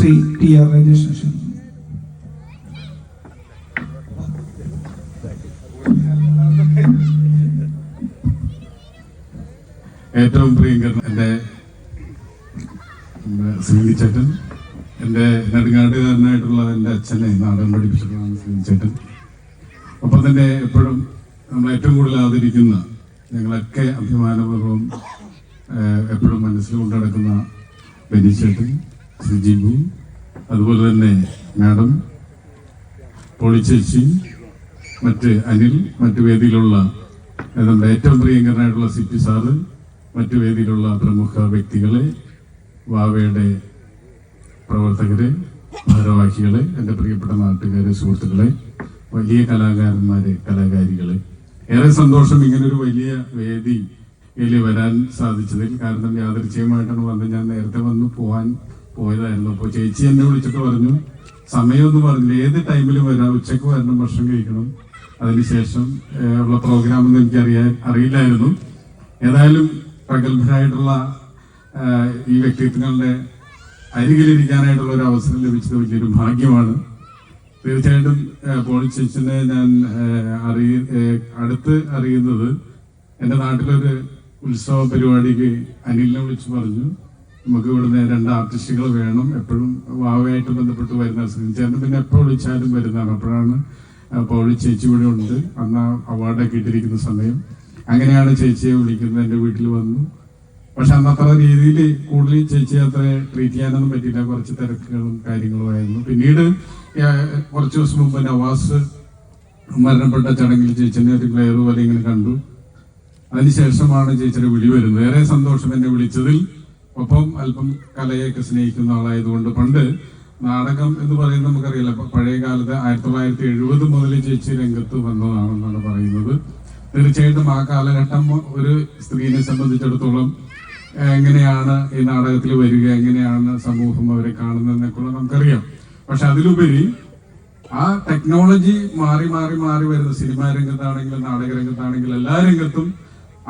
ശ്രീ ടി.ആർ. രാജേഷ്. ഏറ്റവും പ്രിയങ്കരൻ എൻ്റെ ശ്രീചേട്ടൻ, എൻ്റെ നെടുങ്ങാട്ടുകാരനായിട്ടുള്ള എൻ്റെ അച്ഛനെ നാടകം പഠിപ്പിച്ചിട്ടുള്ളതാണ് ശ്രീചേട്ടൻ. ഒപ്പം തന്നെ എപ്പോഴും നമ്മൾ ഏറ്റവും കൂടുതൽ ആദരിക്കുന്ന, ഞങ്ങളൊക്കെ അഭിമാനപൂർവ്വം എപ്പോഴും മനസ്സിൽ കൊണ്ടു നടക്കുന്ന ബെനിച്ചേട്ടൻ, ശ്രീജിബു, അതുപോലെ തന്നെ മാഡം, പൊളിച്ചേച്ചി, മറ്റ് അനിൽ, മറ്റു വേദിയിലുള്ള നമ്മുടെ ഏറ്റവും പ്രിയങ്കരനായിട്ടുള്ള സിപി സാറ്, മറ്റു വേദിയിലുള്ള പ്രമുഖ വ്യക്തികളെ, വാവയുടെ പ്രവർത്തകരെ, ഭാരവാഹികളെ, എൻ്റെ പ്രിയപ്പെട്ട നാട്ടുകാരെ, സുഹൃത്തുക്കളെ, വലിയ കലാകാരന്മാരെ, കലാകാരികളെ, ഏറെ സന്തോഷം ഇങ്ങനൊരു വലിയ വേദിയിൽ വരാൻ സാധിച്ചതിൽ. കാരണം യാദൃച്ഛികമായിട്ടാണ് വന്നത്. ഞാൻ നേരത്തെ പോയതായിരുന്നു. അപ്പോൾ ചേച്ചി എന്നെ വിളിച്ചിട്ട് പറഞ്ഞു, സമയമൊന്നും പറഞ്ഞില്ല, ഏത് ടൈമിലും വരാം, ഉച്ചക്ക് വരണം, ഭക്ഷണം കഴിക്കണം, അതിനുശേഷം ഉള്ള പ്രോഗ്രാമൊന്നും എനിക്ക് അറിയില്ലായിരുന്നു. ഏതായാലും പ്രഗത്ഭരായിട്ടുള്ള ഈ വ്യക്തിത്വങ്ങളുടെ അരികിലിരിക്കാനായിട്ടുള്ള ഒരു അവസരം ലഭിച്ചത് വലിയൊരു ഭാഗ്യമാണ്. തീർച്ചയായിട്ടും പോളിച്ചേച്ചിനെ ഞാൻ അടുത്ത് അറിയുന്നത് എൻ്റെ നാട്ടിലൊരു ഉത്സവ പരിപാടിക്ക് അനിലിനെ വിളിച്ച് പറഞ്ഞു, നമുക്ക് ഇവിടുന്ന് 2 ആർട്ടിസ്റ്റുകൾ വേണം, എപ്പോഴും വാവയായിട്ട് ബന്ധപ്പെട്ട് വരുന്ന ശ്രീചേട്ടൻ പിന്നെ എപ്പോൾ വിളിച്ചാലും വരുന്നതാണ്. അപ്പോഴാണ് പോളിച്ചേച്ചി ഇവിടെ ഉണ്ട്, അന്ന് അവാർഡൊക്കെ ഇട്ടിരിക്കുന്ന സമയം. അങ്ങനെയാണ് ചേച്ചിയെ വിളിക്കുന്നത്. എൻ്റെ വീട്ടിൽ വന്നു. പക്ഷെ അന്നത്ര രീതിയിൽ കൂടുതൽ ചേച്ചിയെ അത്ര ട്രീറ്റ് ചെയ്യാനൊന്നും പറ്റിയില്ല, കുറച്ച് തിരക്കുകളും കാര്യങ്ങളുമായിരുന്നു. പിന്നീട് കുറച്ച് ദിവസം മുമ്പ് നവാസ് മരണപ്പെട്ട ചടങ്ങിൽ ചേച്ചിനെ ഒരു ക്ലെയർ പോലെ ഇങ്ങനെ കണ്ടു. അതിനുശേഷമാണ് ചേച്ചിയുടെ വിളി വരുന്നത്. ഏറെ സന്തോഷം എന്നെ വിളിച്ചതിൽ. ഒപ്പം അല്പം കലയൊക്കെ സ്നേഹിക്കുന്ന ആളായതുകൊണ്ട്, പണ്ട് നാടകം എന്ന് പറയുന്നത് നമുക്കറിയില്ല, പഴയ കാലത്ത് 1970 മുതൽ ചേച്ചി രംഗത്ത് വന്നതാണെന്നാണ് പറയുന്നത്. തീർച്ചയായിട്ടും ആ കാലഘട്ടം ഒരു സ്ത്രീനെ സംബന്ധിച്ചിടത്തോളം എങ്ങനെയാണ് ഈ നാടകത്തിൽ വരിക, എങ്ങനെയാണ് സമൂഹം അവരെ കാണുന്നതെന്നൊക്കെ നമുക്കറിയാം. പക്ഷെ അതിലുപരി ആ ടെക്നോളജി മാറി മാറി മാറി വരുന്ന സിനിമാ രംഗത്താണെങ്കിലും നാടക രംഗത്താണെങ്കിലും എല്ലാ രംഗത്തും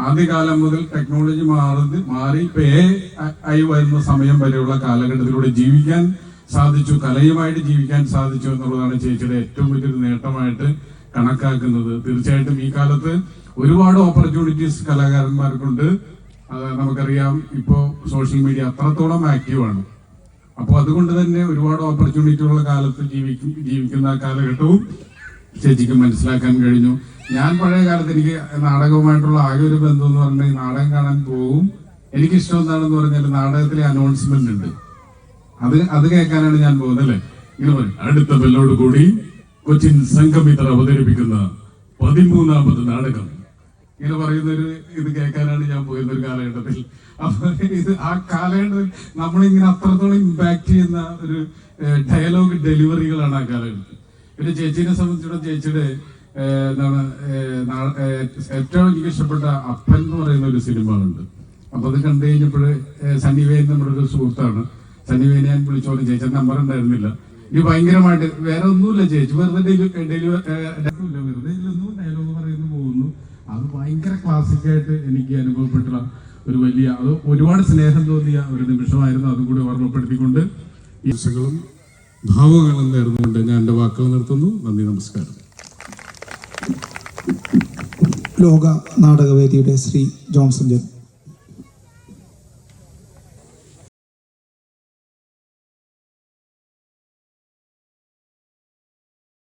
ആദ്യകാലം മുതൽ ടെക്നോളജി മാറി ഇപ്പൊ AI വരുന്ന സമയം വരെയുള്ള കാലഘട്ടത്തിലൂടെ ജീവിക്കാൻ സാധിച്ചു, കലയുമായിട്ട് ജീവിക്കാൻ സാധിച്ചു എന്നുള്ളതാണ് ചേച്ചിയുടെ ഏറ്റവും വലിയൊരു നേട്ടമായിട്ട് കണക്കാക്കുന്നത്. തീർച്ചയായിട്ടും ഈ കാലത്ത് ഒരുപാട് ഓപ്പർച്യൂണിറ്റീസ് കലാകാരന്മാർക്കുണ്ട്. നമുക്കറിയാം, ഇപ്പോൾ സോഷ്യൽ മീഡിയ അത്രത്തോളം ആക്റ്റീവാണ്. അപ്പോൾ അതുകൊണ്ട് തന്നെ ഒരുപാട് ഓപ്പർച്യൂണിറ്റിയുള്ള കാലത്ത് ജീവിക്കുന്ന കാലഘട്ടവും ചേച്ചിക്ക് മനസ്സിലാക്കാൻ കഴിഞ്ഞു. ഞാൻ പഴയ കാലത്ത് എനിക്ക് നാടകവുമായിട്ടുള്ള ആകെ ഒരു ബന്ധം എന്ന് പറഞ്ഞാൽ നാടകം കാണാൻ പോകും. എനിക്കിഷ്ടം എന്താണെന്ന് പറഞ്ഞാൽ നാടകത്തിലെ അനൗൺസ്മെന്റ് ഉണ്ട്, അത് കേൾക്കാനാണ് ഞാൻ പോകുന്നത്. അല്ലേ, ഇങ്ങനെ പറയും, അടുത്ത ബെല്ലോട് കൂടി കൊച്ചിൻ സംഘമിത്ര അവതരിപ്പിക്കുന്ന 13ാമത് നാടകം, ഇങ്ങനെ പറയുന്നൊരു ഇത് കേൾക്കാനാണ് ഞാൻ പോയിരുന്ന ഒരു കാലഘട്ടത്തിൽ. അപ്പൊ ഇത് ആ കാലഘട്ടത്തിൽ നമ്മളിങ്ങനെ അത്രത്തോളം ഇമ്പാക്ട് ചെയ്യുന്ന ഒരു ഡയലോഗ് ഡെലിവറികളാണ് ആ കാലഘട്ടത്തിൽ. പിന്നെ ചേച്ചീനെ സംബന്ധിച്ചിടത്തോളം ചേച്ചിയുടെ എന്താണ് ഏറ്റവും എനിക്ക് ഇഷ്ടപ്പെട്ട അപ്പൻ എന്ന് പറയുന്ന ഒരു സിനിമ ഉണ്ട്. അപ്പൊ അത് കണ്ടു കഴിഞ്ഞപ്പോൾ സണ്ണിവേൻ നമ്മുടെ ഒരു സുഹൃത്താണ്. സണ്ണിവേനെ ഞാൻ വിളിച്ചോളും, ചേച്ചി നമ്പർ ഉണ്ടായിരുന്നില്ല. ഇനി ഭയങ്കരമായിട്ട് വേറെ ഒന്നുമില്ല, ചേച്ചി വെറുതെ ഡയലോഗ് പറയുന്നു പോകുന്നു. അത് ഭയങ്കര ക്ലാസിക്കായിട്ട് എനിക്ക് അനുഭവപ്പെട്ടുള്ള ഒരു വലിയ, അത് ഒരുപാട് സ്നേഹം തോന്നിയ ഒരു നിമിഷമായിരുന്നു. അതും കൂടി ഓർമ്മപ്പെടുത്തിക്കൊണ്ട് ഈശകളും ഭാവങ്ങളും നേർന്നുകൊണ്ട് ഞാൻ എൻ്റെ വാക്കുകൾ നിർത്തുന്നു. നന്ദി, നമസ്കാരം. ലോക നാടകവേദിയുടെ ശ്രീ ജോൺസൺ ജെ